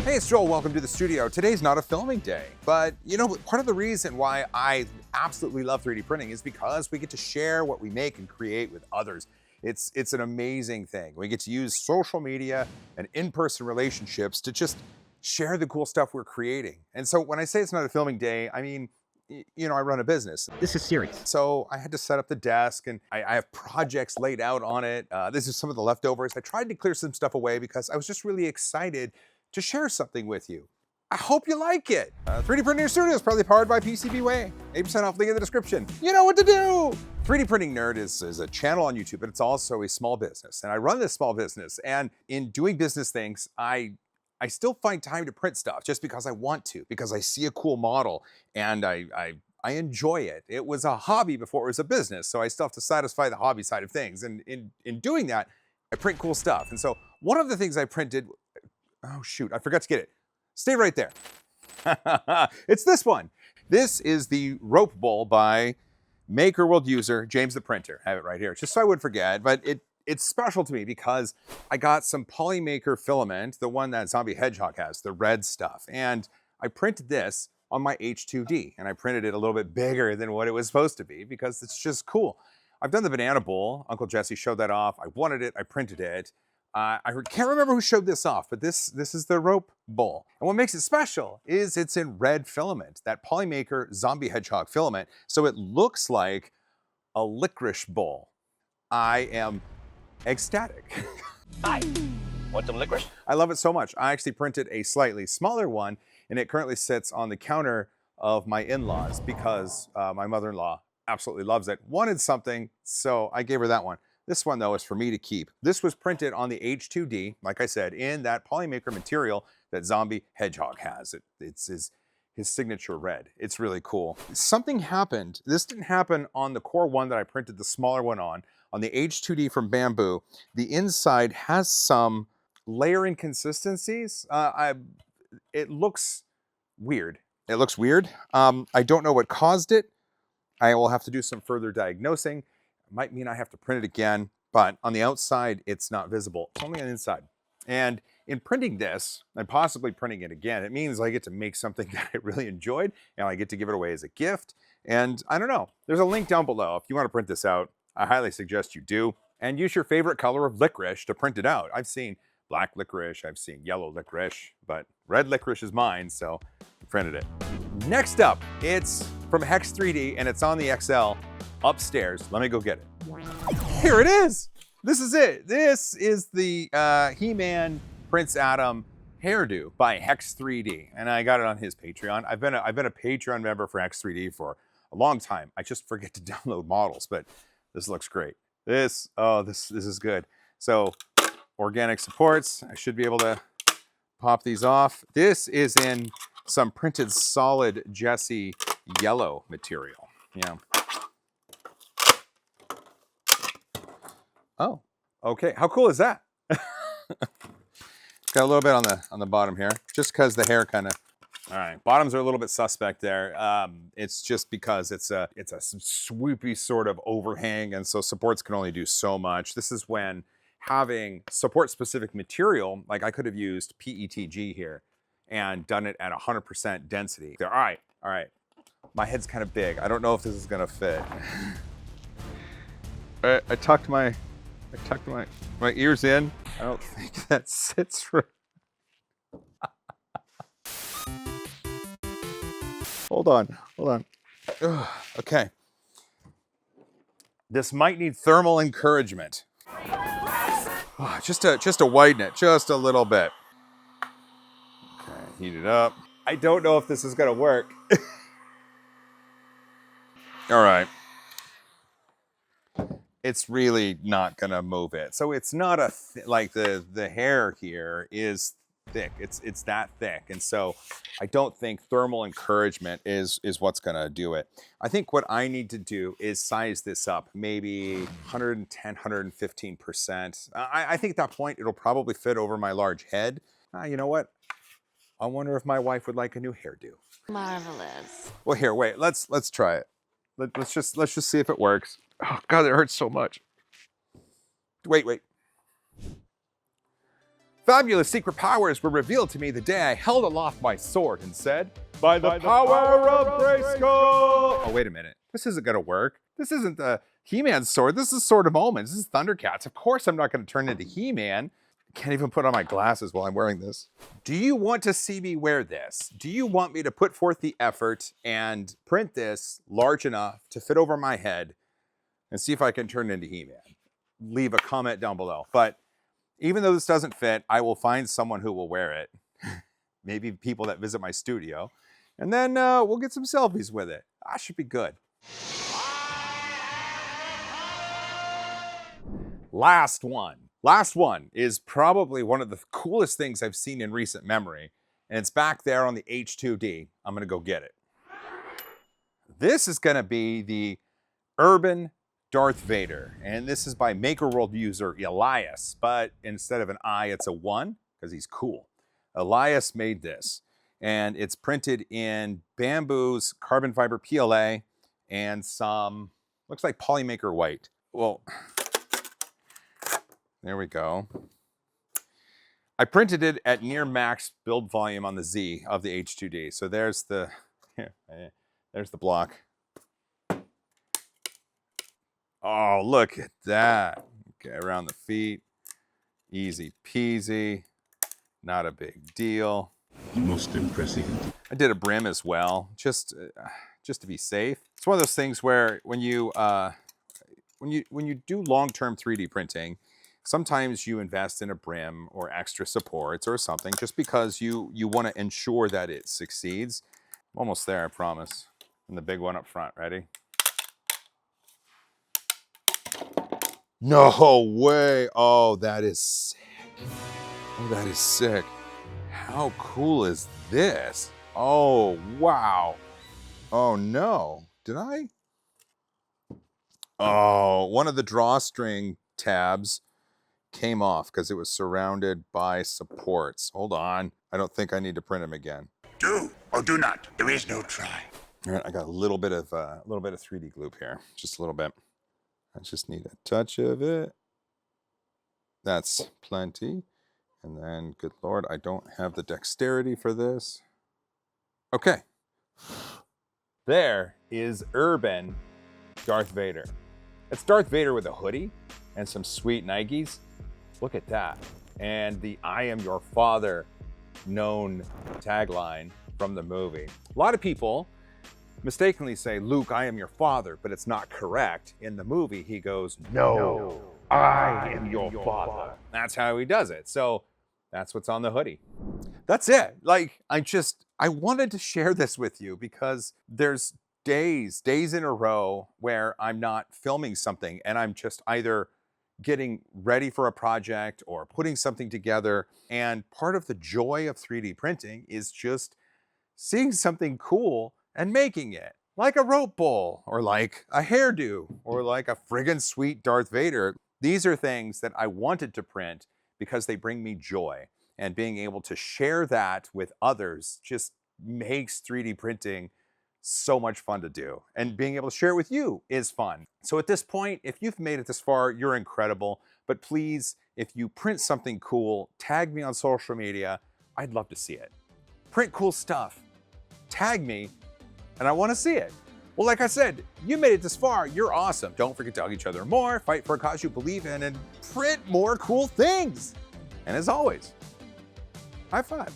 Hey, it's Joel. Welcome to the studio. Today's not a filming day, but you know, part of the reason why I absolutely love 3D printing is because we get to share what we make and create with others. It's an amazing thing. We get to use social media and in-person relationships to just share the cool stuff we're creating. And so when I say it's not a filming day, I mean, you know, I run a business. This is serious. So I had to set up the desk and I have projects laid out on it. This is some of the leftovers. I tried to clear some stuff away because I was just really excited to share something with you. I hope you like it. 3D Printing Studio is probably powered by PCBWay. 8% off, link in the description. You know what to do. 3D Printing Nerd is a channel on YouTube, but it's also a small business. And I run this small business. And in doing business things, I still find time to print stuff just because I want to, because I see a cool model and I enjoy it. It was a hobby before it was a business, so I still have to satisfy the hobby side of things. And in doing that, I print cool stuff. And so one of the things I printed, oh shoot, I forgot to get it. Stay right there. It's this one. This is the rope bowl by Maker World user James the Printer. I have it right here, just so I would forget, but it's special to me because I got some Polymaker filament, the one that Zombie Hedgehog has, the red stuff. And I printed this on my H2D, and I printed it a little bit bigger than what it was supposed to be because it's just cool. I've done the banana bowl. Uncle Jesse showed that off. I wanted it, I printed it. Can't remember who showed this off, but this is the rope bowl. And what makes it special is it's in red filament, that Polymaker Zombie Hedgehog filament. So it looks like a licorice bowl. I am ecstatic. Hi, want some licorice? I love it so much. I actually printed a slightly smaller one, and it currently sits on the counter of my in-laws because my mother-in-law absolutely loves it. Wanted something, so I gave her that one. This one, though, is for me to keep. This was printed on the H2D, like I said, in that Polymaker material that Zombie Hedgehog has. It's his signature red. It's really cool. Something happened. This didn't happen on the core one that I printed the smaller one on. On the H2D from Bamboo, the inside has some layer inconsistencies. It looks weird. It looks weird. I don't know what caused it. I will have to do some further diagnosing. Might mean I have to print it again, but on the outside, it's not visible. It's only on the inside. And in printing this, and possibly printing it again, it means I get to make something that I really enjoyed, and I get to give it away as a gift. And I don't know, there's a link down below. If you want to print this out, I highly suggest you do. And use your favorite color of licorice to print it out. I've seen black licorice, I've seen yellow licorice, but red licorice is mine, so I printed it. Next up, it's from Hex 3D, and it's on the XL. Upstairs. Let me go get it. Here it is. This is it. This is the He-Man Prince Adam hairdo by Hex 3D, and I got it on his Patreon. I've been a Patreon member for Hex 3D for a long time. I just forget to download models, but this looks great. This is good. So organic supports. I should be able to pop these off. This is in some printed solid Jesse yellow material. Yeah. Oh, okay. How cool is that? It's got a little bit on the bottom here, just because the hair kind of. All right, bottoms are a little bit suspect there. It's just because it's a swoopy sort of overhang, and so supports can only do so much. This is when having support-specific material, like I could have used PETG here and done it at 100% density. All right. My head's kind of big. I don't know if this is gonna fit. I tucked my ears in. I don't think that sits right. Hold on. Ugh, okay. This might need thermal encouragement. Just to widen it, just a little bit. Okay, heat it up. I don't know if this is gonna work. All right. It's really not gonna move it. So it's not like the hair here is thick. It's that thick. And so I don't think thermal encouragement is what's gonna do it. I think what I need to do is size this up, maybe 110, 115%. I think at that point, it'll probably fit over my large head. You know what? I wonder if my wife would like a new hairdo. Marvelous. Well, here, wait, let's try it. Let's just see if it works. Oh God, it hurts so much. Wait. fabulous secret powers were revealed to me the day I held aloft my sword and said, "By the power of Grayskull!" Oh, wait a minute. This isn't gonna work. This isn't the He-Man sword. This is Sword of Omens. This is Thundercats. Of course I'm not gonna turn into He-Man. Can't even put on my glasses while I'm wearing this. Do you want to see me wear this? Do you want me to put forth the effort and print this large enough to fit over my head and see if I can turn it into He-Man? Leave a comment down below. But even though this doesn't fit, I will find someone who will wear it. Maybe people that visit my studio. And then we'll get some selfies with it. That should be good. Last one. Last one is probably one of the coolest things I've seen in recent memory. And it's back there on the H2D. I'm gonna go get it. This is gonna be the Urban Darth Vader. And this is by MakerWorld user Elias. But instead of an I, it's a 1, because he's cool. Elias made this. And it's printed in Bamboo's carbon fiber PLA and some, looks like Polymaker white. Well, there we go. I printed it at near max build volume on the Z of the H2D. So there's the, there's the block. Oh, look at that. Okay, around the feet. Easy peasy. Not a big deal. Most impressive. I did a brim as well, just to be safe. It's one of those things where when you do long-term 3D printing, sometimes you invest in a brim or extra supports or something just because you want to ensure that it succeeds. I'm almost there, I promise. And the big one up front, ready? No way. Oh, that is sick. Oh, that is sick. How cool is this? Oh, wow. Oh, no. Did I? Oh, one of the drawstring tabs came off because it was surrounded by supports. Hold on. I don't think I need to print them again. Do or do not. There is no try. All right, I got a little bit of 3D glue here. Just a little bit. I just need a touch of it. That's plenty. And then, good Lord, I don't have the dexterity for this. Okay. There is Urban Darth Vader. It's Darth Vader with a hoodie and some sweet Nikes. Look at that. And the "I am your father" known tagline from the movie. A lot of people mistakenly say, "Luke, I am your father," but it's not correct. In the movie, he goes, "No, I am your father." That's how he does it. So that's what's on the hoodie. That's it. Like, I wanted to share this with you because there's days in a row where I'm not filming something and I'm just either getting ready for a project or putting something together. And part of the joy of 3D printing is just seeing something cool and making it. Like a rope bowl, or like a hairdo, or like a friggin' sweet Darth Vader. These are things that I wanted to print because they bring me joy. And being able to share that with others just makes 3D printing so much fun to do. And being able to share it with you is fun. So at this point, if you've made it this far, you're incredible. But please, if you print something cool, tag me on social media. I'd love to see it. Print cool stuff. Tag me, and I want to see it. Well, like I said, you made it this far. You're awesome. Don't forget to hug each other more, fight for a cause you believe in, and print more cool things. And as always, high five.